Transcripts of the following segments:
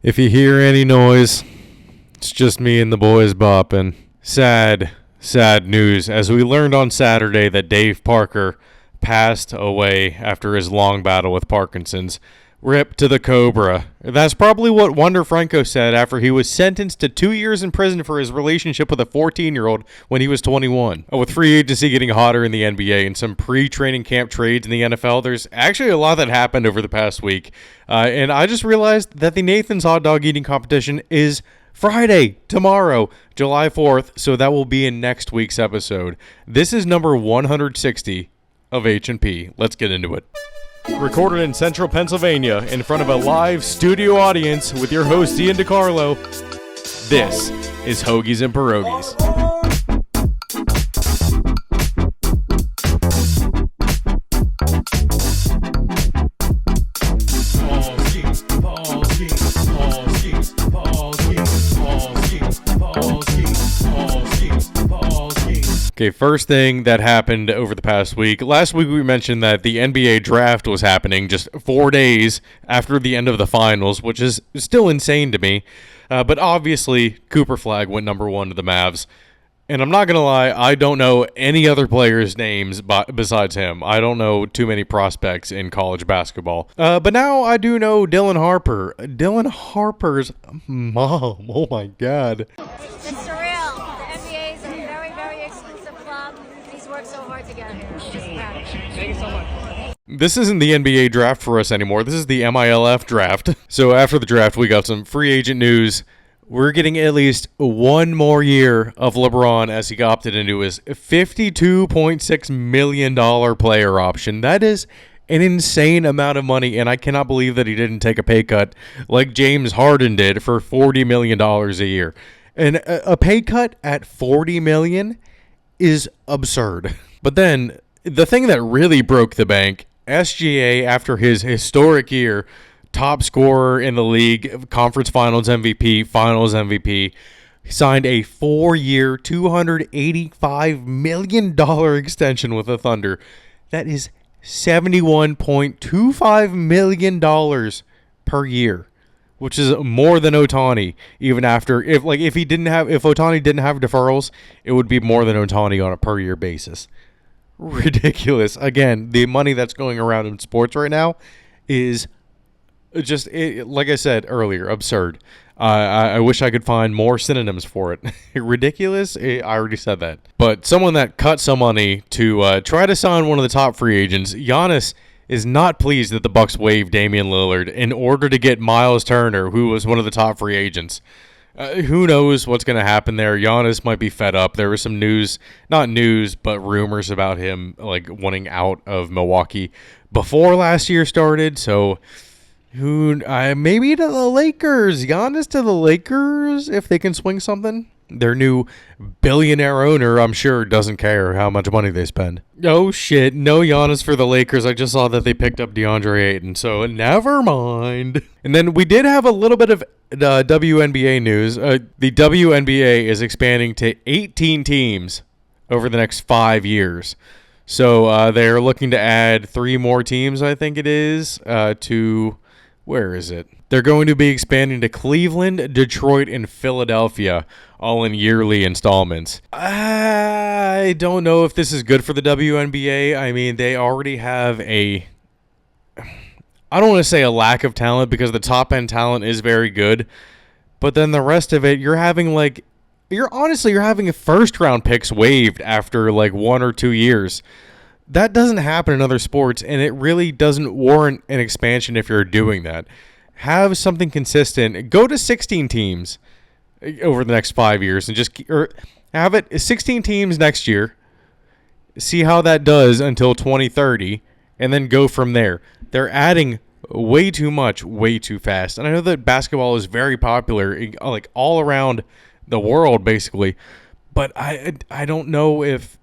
If you hear any noise, it's just me and the boys bopping. Sad news, as we learned on Saturday that Dave Parker passed away after his long battle with Parkinson's. Rip to the Cobra. That's probably what Wander Franco said after he was sentenced to 2 years in prison for his relationship with a 14-year-old when he was 21. With free agency getting hotter in the NBA and some pre-training camp trades in the NFL, there's actually a lot that happened over the past week. And I just realized that the Nathan's Hot Dog Eating Competition is Friday, tomorrow, July 4th, so that will be in next week's episode. This is number 160 of HN'P. Let's get into it. Recorded in central Pennsylvania in front of a live studio audience with your host Ian DiCarlo, this is Hoagies and Pierogis. Okay, first thing that happened over the past week. Last week we mentioned that the NBA draft was happening just 4 days after the end of the finals, which is still insane to me. But obviously, Cooper Flagg went number one to the Mavs. And I'm not going to lie, I don't know any other players' names besides him. I don't know too many prospects in college basketball. But now I do know Dylan Harper. Dylan Harper's mom. Oh my God. It's surreal. The NBA is a very, very exclusive club. He's worked so hard to get here. It's just incredible. Thank you so much. This isn't the NBA draft for us anymore. This is the MILF draft. So after the draft, we got some free agent news. We're getting at least one more year of LeBron as he opted into his $52.6 million player option. That is an insane amount of money, and I cannot believe that he didn't take a pay cut like James Harden did for $40 million a year. And a pay cut at $40 million is absurd. But then, the thing that really broke the bank, SGA, after his historic year, top scorer in the league, conference finals MVP, signed a 4-year, $285 million extension with the Thunder. That is $71.25 million per year, which is more than Ohtani. Even after, if Ohtani didn't have deferrals, it would be more than Ohtani on a per year basis. Ridiculous. Again, the money that's going around in sports right now is just, like I said earlier, absurd. I wish I could find more synonyms for it. Ridiculous? I already said that. But someone that cut some money to try to sign one of the top free agents, Giannis, is not pleased that the Bucks waived Damian Lillard in order to get Miles Turner, who was one of the top free agents. Who knows what's going to happen there? Giannis might be fed up. There was some not news, but rumors about him wanting out of Milwaukee before last year started. So maybe to the Lakers. Giannis to the Lakers if they can swing something. Their new billionaire owner, I'm sure, doesn't care how much money they spend. Oh shit, no Giannis for the Lakers. I just saw that they picked up DeAndre Ayton, so never mind. And then we did have a little bit of WNBA news. The WNBA is expanding to 18 teams over the next 5 years. So they're looking to add 3 more teams, I think it is, to... Where is it? They're going to be expanding to Cleveland, Detroit, and Philadelphia, all in yearly installments. I don't know if this is good for the WNBA. I mean, they already have I don't want to say a lack of talent because the top-end talent is very good. But then the rest of it, you're having first-round picks waived after 1 or 2 years. That doesn't happen in other sports, and it really doesn't warrant an expansion if you're doing that. Have something consistent. Go to 16 teams over the next 5 years, and have it 16 teams next year. See how that does until 2030, and then go from there. They're adding way too much, way too fast. And I know that basketball is very popular, all around the world, basically. But I don't know if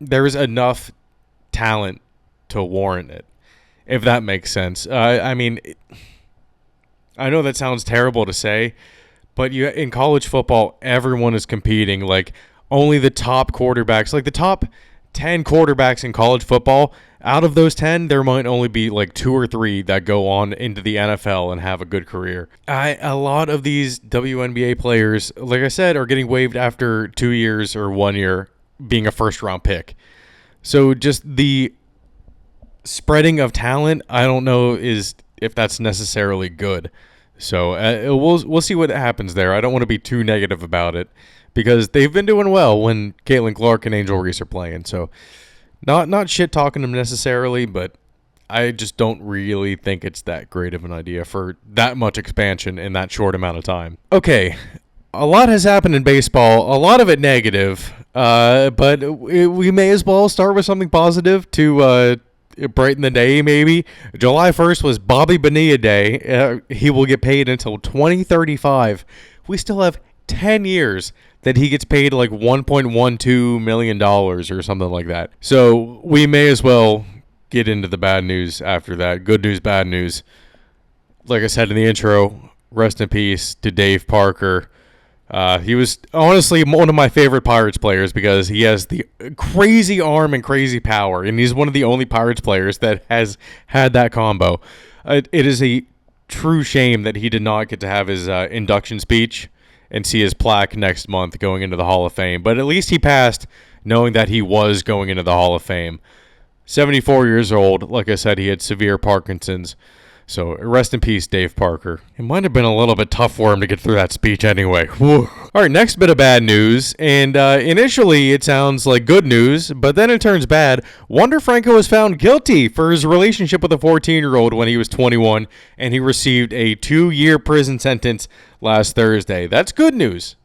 there is enough talent to warrant it, if that makes sense. I mean, I know that sounds terrible to say, but in college football, everyone is competing. Only the top quarterbacks, the top 10 quarterbacks in college football, out of those 10, there might only be like 2 or 3 that go on into the NFL and have a good career. A lot of these WNBA players, like I said, are getting waived after 2 years or 1 year being a first-round pick. So just the spreading of talent, I don't know if that's necessarily good. So we'll see what happens there. I don't want to be too negative about it because they've been doing well when Caitlin Clark and Angel Reese are playing. So not shit talking them necessarily, but I just don't really think it's that great of an idea for that much expansion in that short amount of time. Okay, a lot has happened in baseball, a lot of it negative, but we may as well start with something positive to brighten the day, maybe. July 1st was Bobby Bonilla Day. He will get paid until 2035. We still have 10 years that he gets paid like $1.12 million or something like that. So we may as well get into the bad news after that. Good news, bad news. Like I said in the intro, rest in peace to Dave Parker. He was honestly one of my favorite Pirates players because he has the crazy arm and crazy power, and he's one of the only Pirates players that has had that combo. It is a true shame that he did not get to have his induction speech and see his plaque next month going into the Hall of Fame, but at least he passed knowing that he was going into the Hall of Fame. 74 years old. Like I said, he had severe Parkinson's. So rest in peace, Dave Parker. It might have been a little bit tough for him to get through that speech anyway. Whew. All right, next bit of bad news. And initially it sounds like good news, but then it turns bad. Wander Franco was found guilty for his relationship with a 14-year-old when he was 21, and he received a 2-year prison sentence last Thursday. That's good news.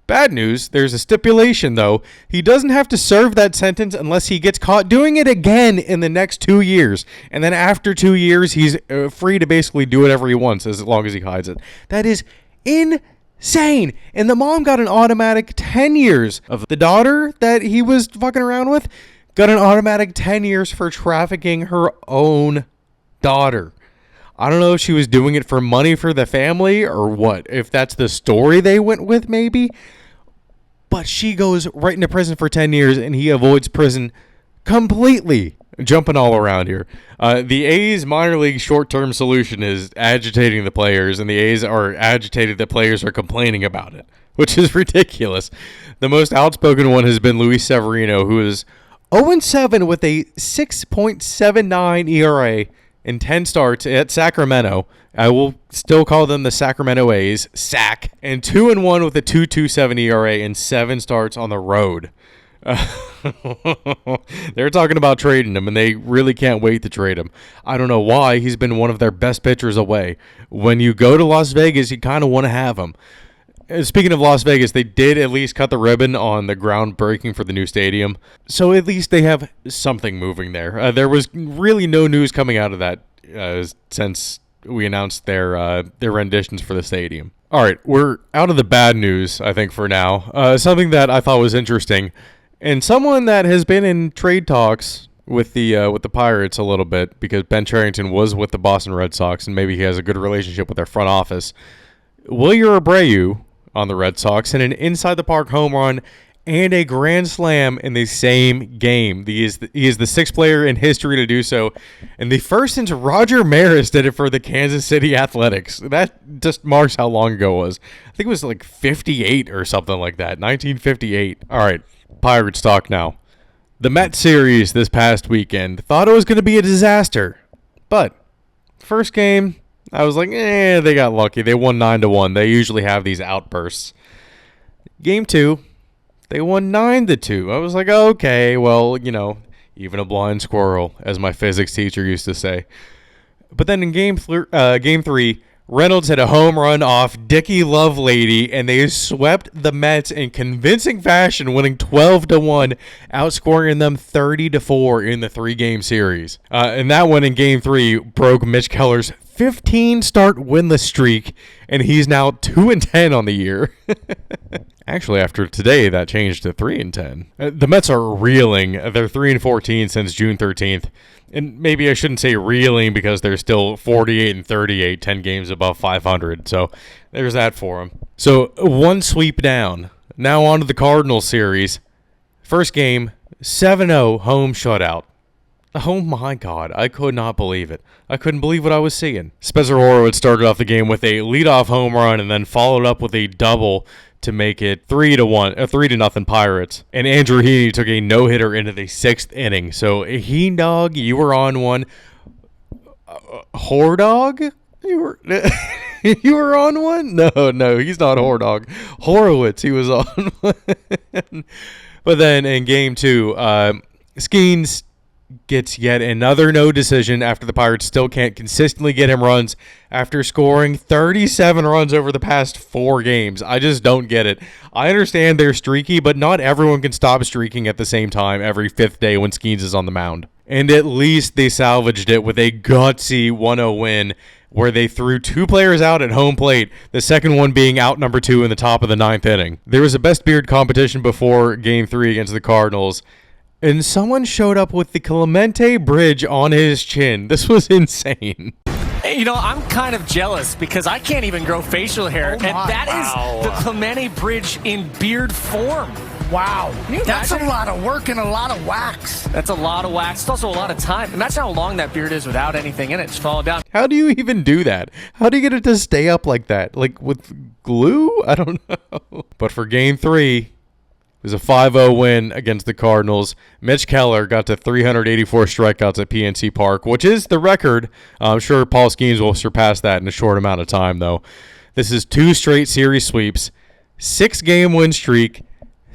Bad news, there's a stipulation, though. He doesn't have to serve that sentence unless he gets caught doing it again in the next 2 years. And then after 2 years, he's free to basically do whatever he wants as long as he hides it. That is insane. And the mom got an automatic 10 years. Of the daughter that he was fucking around with got an automatic 10 years for trafficking her own daughter. I don't know if she was doing it for money for the family or what. If that's the story they went with, maybe. But she goes right into prison for 10 years, and he avoids prison completely. Jumping all around here. The A's minor league short-term solution is agitating the players, and the A's are agitated that players are complaining about it, which is ridiculous. The most outspoken one has been Luis Severino, who is 0-7 with a 6.79 ERA in 10 starts at Sacramento. I will still call them the Sacramento A's, SAC, and 2-1 with a 2.27 ERA in 7 starts on the road. They're talking about trading him, and they really can't wait to trade him. I don't know why. He's been one of their best pitchers away. When you go to Las Vegas, you kind of want to have him. Speaking of Las Vegas, they did at least cut the ribbon on the groundbreaking for the new stadium. So at least they have something moving there. There was really no news coming out of that since we announced their renditions for the stadium. All right, we're out of the bad news, I think, for now. Something that I thought was interesting, and someone that has been in trade talks with the Pirates a little bit, because Ben Cherington was with the Boston Red Sox, and maybe he has a good relationship with their front office. Wilyer Abreu on the Red Sox hit an inside-the-park home run and a grand slam in the same game. He is the 6th player in history to do so, and the first since Roger Maris did it for the Kansas City Athletics. That just marks how long ago it was. I think it was like 58 or something like that, 1958. All right, Pirates talk now. The Mets series this past weekend, thought it was going to be a disaster, but first game, I was like, they got lucky. They won 9-1. They usually have these outbursts. Game 2, they won 9-2. I was like, okay, well, even a blind squirrel, as my physics teacher used to say. But then in game 3, Reynolds hit a home run off Dickie Lovelady, and they swept the Mets in convincing fashion, winning 12-1, outscoring them 30-4 in the 3-game series. And that one in game 3 broke Mitch Keller's 15-start winless streak, and he's now 2-10 on the year. Actually, after today, that changed to 3-10. The Mets are reeling. They're 3-14 since June 13th. And maybe I shouldn't say reeling because they're still 48-38, 10 games above 500. So there's that for them. So one sweep down. Now on to the Cardinals series. First game, 7-0 home shutout. Oh my God, I could not believe it. I couldn't believe what I was seeing. Spencer Horowitz started off the game with a leadoff home run and then followed up with a double to make it 3-0 Pirates. And Andrew Heaney took a no-hitter into the 6th inning. So, Heen Dog, you were on one. Hordog? You were you were on one? No, he's not Hordog. Horowitz, he was on one. But then in game 2, Skeens gets yet another no decision after the Pirates still can't consistently get him runs after scoring 37 runs over the past 4 games. I just don't get it. I understand they're streaky, but not everyone can stop streaking at the same time every 5th day when Skeens is on the mound. And at least they salvaged it with a gutsy 1-0 win where they threw 2 players out at home plate, the second one being out number 2 in the top of the 9th inning. There was a best beard competition before Game 3 against the Cardinals, and someone showed up with the Clemente Bridge on his chin. This was insane. You know, I'm kind of jealous because I can't even grow facial hair, and that is the Clemente Bridge in beard form. Wow. That's a lot of work and a lot of wax. That's a lot of wax. It's also a lot of time. Imagine how long that beard is without anything in it. It's falling down. How do you even do that? How do you get it to stay up like that? Like with glue? I don't know. But for Game 3, it was a 5-0 win against the Cardinals. Mitch Keller got to 384 strikeouts at PNC Park, which is the record. I'm sure Paul Skeens will surpass that in a short amount of time, though. This is 2 straight series sweeps, 6-game win streak,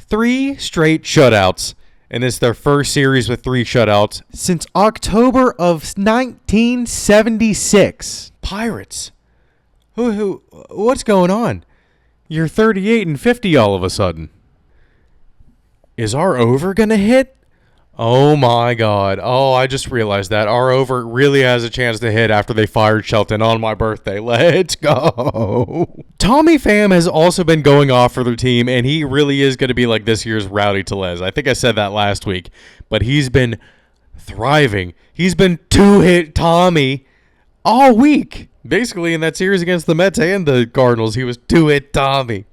3 straight shutouts, and it's their first series with 3 shutouts since October of 1976. Pirates. What's going on? You're 38-50 all of a sudden. Is our over going to hit? Oh my God. Oh, I just realized that. Our over really has a chance to hit after they fired Shelton on my birthday. Let's go. Tommy Pham has also been going off for their team, and he really is going to be like this year's Rowdy Tellez. I think I said that last week, but he's been thriving. He's been 2-hit Tommy all week. Basically, in that series against the Mets and the Cardinals, he was 2-hit Tommy.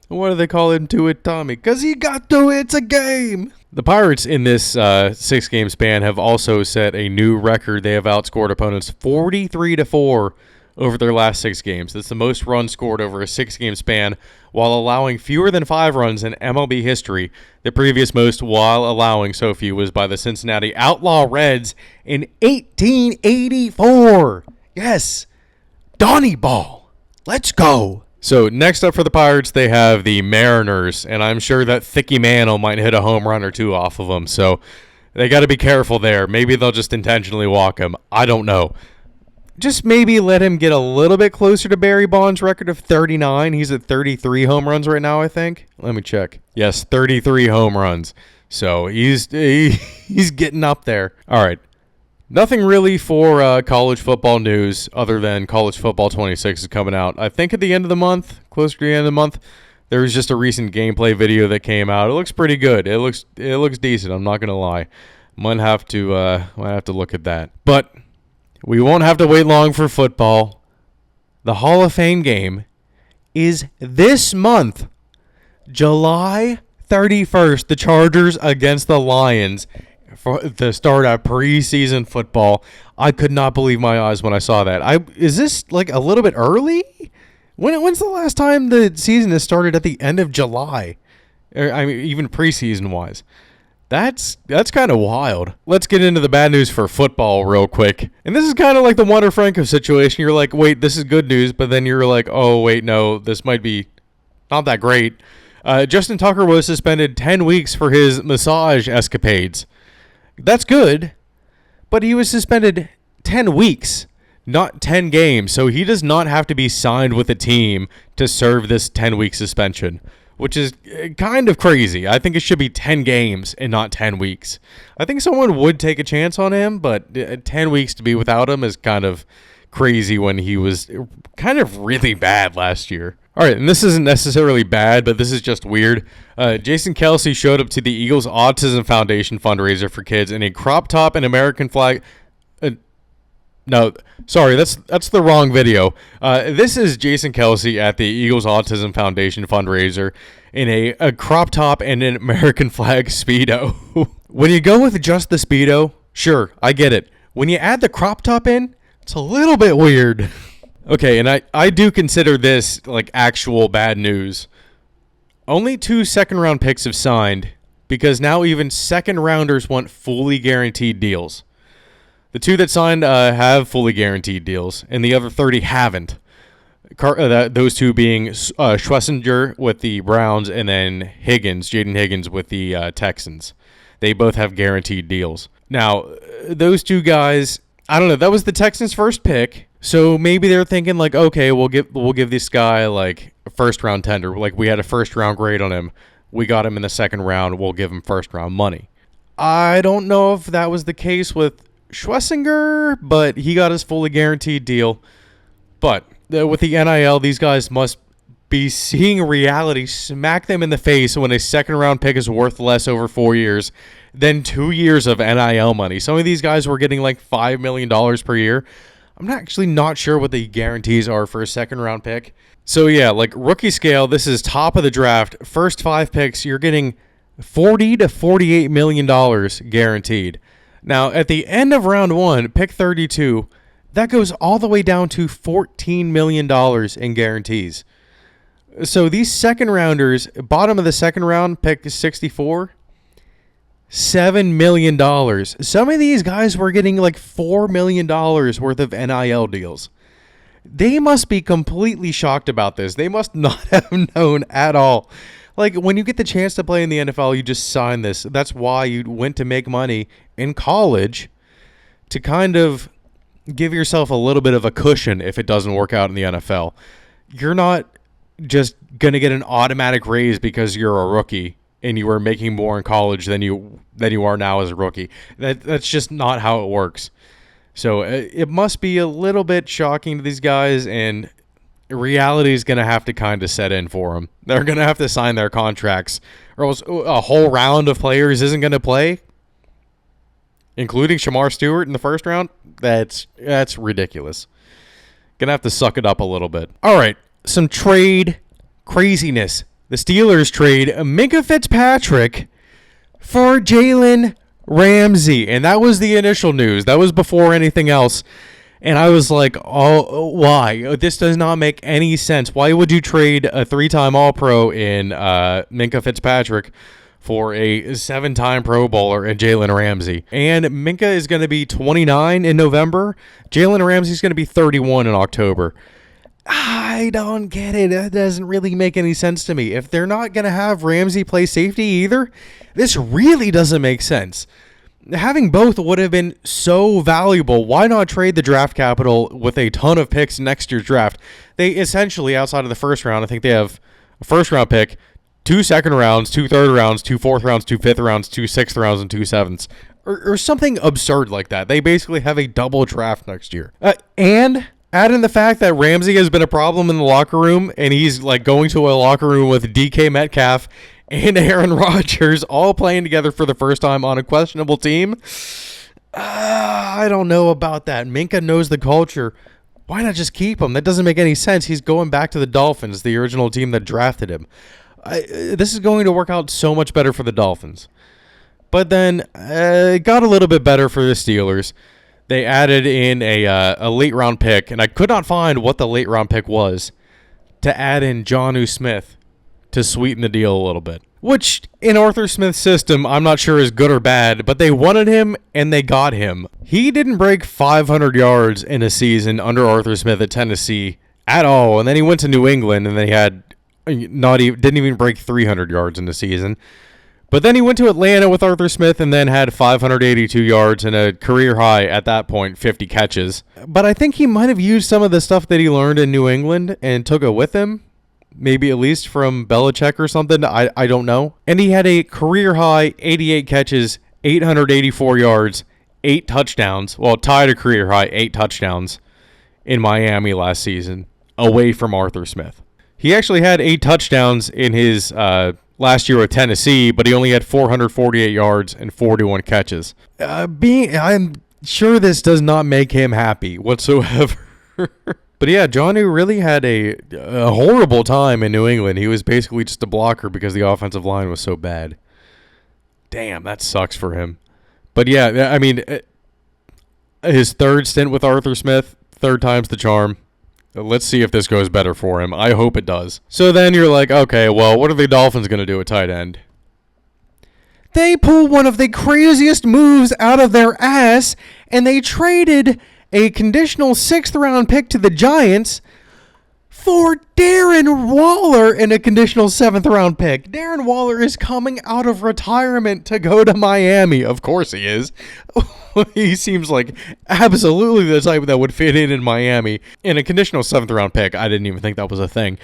Why do they call him 2-hit Tommy? Because he got 2 hits a game. The Pirates in this 6-game span have also set a new record. They have outscored opponents 43-4 over their last 6 games. That's the most runs scored over a 6-game span while allowing fewer than 5 runs in MLB history. The previous most while allowing so few was by the Cincinnati Outlaw Reds in 1884. Yes, Donnie Ball. Let's go. So next up for the Pirates, they have the Mariners, and I'm sure that Thicky Mantle might hit a home run or 2 off of them, so they got to be careful there. Maybe they'll just intentionally walk him. I don't know. Just maybe let him get a little bit closer to Barry Bonds' record of 39. He's at 33 home runs right now, I think. Let me check. Yes, 33 home runs. So he's getting up there. All right. Nothing really for college football news other than College Football 26 is coming out. I think at the end of the month, closer to the end of the month, there was just a recent gameplay video that came out. It looks pretty good. It looks decent. I'm not gonna lie. Might have to look at that. But we won't have to wait long for football. The Hall of Fame game is this month, July 31st. The Chargers against the Lions. For the start of preseason football. I could not believe my eyes when I saw that. Is this like a little bit early? When's the last time the season has started at the end of July? I mean, even preseason wise. That's kind of wild. Let's get into the bad news for football real quick. And this is kind of like the Wander Franco situation. You're like, wait, this is good news, but then you're like, oh wait, no, this might be not that great. Justin Tucker was suspended 10 weeks for his massage escapades. That's good, but he was suspended 10 weeks, not 10 games, so he does not have to be signed with a team to serve this 10-week suspension, which is kind of crazy. I think it should be 10 games and not 10 weeks. I think someone would take a chance on him, but 10 weeks to be without him is kind of crazy when he was kind of really bad last year. All right, and this isn't necessarily bad, but this is just weird. Jason Kelsey showed up to the Eagles Autism Foundation fundraiser for kids in a crop top and American flag. No, sorry, that's the wrong video. This is Jason Kelsey at the Eagles Autism Foundation fundraiser in a crop top and an American flag Speedo. When you go with just the Speedo, sure, I get it. When you add the crop top in, it's a little bit weird. Okay, and I do consider this like actual bad news. Only 2 second-round picks have signed because now even second-rounders want fully guaranteed deals. The 2 that signed have fully guaranteed deals, and the other 30 haven't. Those 2 being Schlesinger with the Browns and then Jaden Higgins with the Texans. They both have guaranteed deals. Now, those 2 guys, I don't know. That was the Texans' first pick, so maybe they're thinking like, okay, we'll give this guy like a first-round tender. Like we had a first-round grade on him. We got him in the second round. We'll give him first-round money. I don't know if that was the case with Schlesinger, but he got his fully guaranteed deal. But with the NIL, these guys must be seeing reality smack them in the face when a second-round pick is worth less over 4 years than 2 years of NIL money. Some of these guys were getting like $5 million per year. I'm actually not sure what the guarantees are for a second-round pick. So yeah, like rookie scale, this is top of the draft. First 5 picks, you're getting $40 to $48 million guaranteed. Now, at the end of round 1, pick 32, that goes all the way down to $14 million in guarantees. So these second rounders, bottom of the second round, pick 64, $7 million. Some of these guys were getting like $4 million worth of NIL deals. They must be completely shocked about this. They must not have known at all. Like, when you get the chance to play in the NFL, you just sign this. That's why you went to make money in college, to kind of give yourself a little bit of a cushion if it doesn't work out in the NFL. You're not just going to get an automatic raise because you're a rookie and you were making more in college than you are now as a rookie. That's just not how it works. So it must be a little bit shocking to these guys, and reality is going to have to kind of set in for them. They're going to have to sign their contracts, or else a whole round of players isn't going to play, including Shamar Stewart in the first round. That's ridiculous. Going to have to suck it up a little bit. All right, some trade craziness. The Steelers trade Minkah Fitzpatrick for Jalen Ramsey, and that was the initial news. That was before anything else. And I was like, oh, why? This does not make any sense. Why would you trade a 3-time All-Pro in Minkah Fitzpatrick for a 7-time Pro Bowler in Jalen Ramsey? And Minkah is going to be 29 in November. Jalen Ramsey is going to be 31 in October. I don't get it. That doesn't really make any sense to me. If they're not going to have Ramsey play safety either, this really doesn't make sense. Having both would have been so valuable. Why not trade the draft capital with a ton of picks next year's draft? They essentially, outside of the first round, I think they have a first-round pick, 2 second rounds, 2 third rounds, 2 fourth rounds, 2 fifth rounds, 2 sixth rounds, and 2 sevenths. Or something absurd like that. They basically have a double draft next year. And add in the fact that Ramsey has been a problem in the locker room, and he's like going to a locker room with DK Metcalf and Aaron Rodgers all playing together for the first time on a questionable team. I don't know about that. Minkah knows the culture. Why not just keep him? That doesn't make any sense. He's going back to the Dolphins, the original team that drafted him. This is going to work out so much better for the Dolphins. But then it got a little bit better for the Steelers. They added in a late-round pick, and I could not find what the late-round pick was, to add in Jonnu Smith to sweeten the deal a little bit. Which, in Arthur Smith's system, I'm not sure is good or bad, but they wanted him, and they got him. He didn't break 500 yards in a season under Arthur Smith at Tennessee at all, and then he went to New England, and they didn't even break 300 yards in the season. But then he went to Atlanta with Arthur Smith and then had 582 yards and a career high, at that point, 50 catches. But I think he might have used some of the stuff that he learned in New England and took it with him. Maybe at least from Belichick or something. I don't know. And he had a career high 88 catches, 884 yards, 8 touchdowns. Well, tied a career high 8 touchdowns in Miami last season, away from Arthur Smith. He actually had 8 touchdowns in his last year with Tennessee, but he only had 448 yards and 41 catches. I'm sure this does not make him happy whatsoever. But yeah, Jonnu really had a horrible time in New England. He was basically just a blocker because the offensive line was so bad. Damn, that sucks for him. But yeah, I mean, his third stint with Arthur Smith, third time's the charm. Let's see if this goes better for him. I hope it does. So then you're like, okay, well, what are the Dolphins going to do at tight end? They pull one of the craziest moves out of their ass, and they traded a conditional 6th-round pick to the Giants for Darren Waller and a conditional 7th-round pick. Darren Waller is coming out of retirement to go to Miami. Of course he is. He seems like absolutely the type that would fit in Miami. And a conditional 7th-round pick, I didn't even think that was a thing.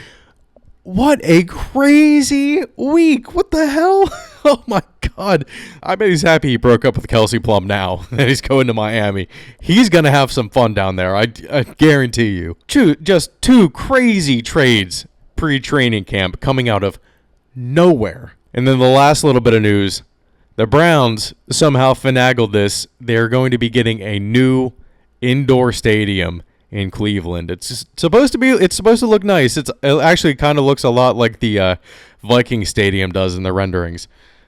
What a crazy week. What the hell? Oh my God. I bet he's happy he broke up with Kelsey Plum now that he's going to Miami. He's going to have some fun down there. I guarantee you. Just two crazy trades pre-training camp coming out of nowhere. And then the last little bit of news. The Browns somehow finagled this. They're going to be getting a new indoor stadium in Cleveland. It's supposed to look nice. It actually kind of looks a lot like the Viking Stadium does in the renderings.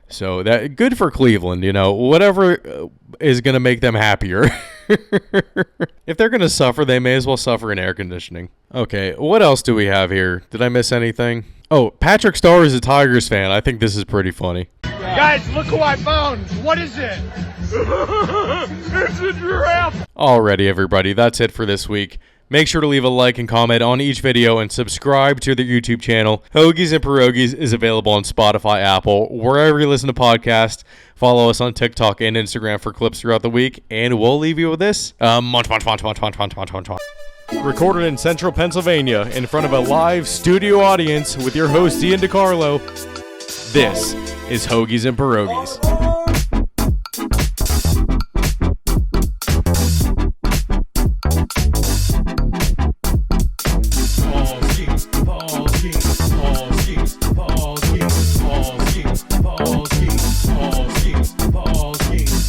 So that good for Cleveland, whatever is going to make them happier. If they're going to suffer, they may as well suffer in air conditioning. Okay, what else do we have here? Did I miss anything? Oh, Patrick Starr is a Tigers fan. I think this is pretty funny. Guys, look who I found. What is it? It's a giraffe. Alrighty, everybody. That's it for this week. Make sure to leave a like and comment on each video and subscribe to the YouTube channel. Hoagies and Pierogis is available on Spotify, Apple, wherever you listen to podcasts. Follow us on TikTok and Instagram for clips throughout the week. And we'll leave you with this. Munch. Recorded in Central Pennsylvania in front of a live studio audience with your host, Ian DiCarlo. This is Hoagies and Pierogis.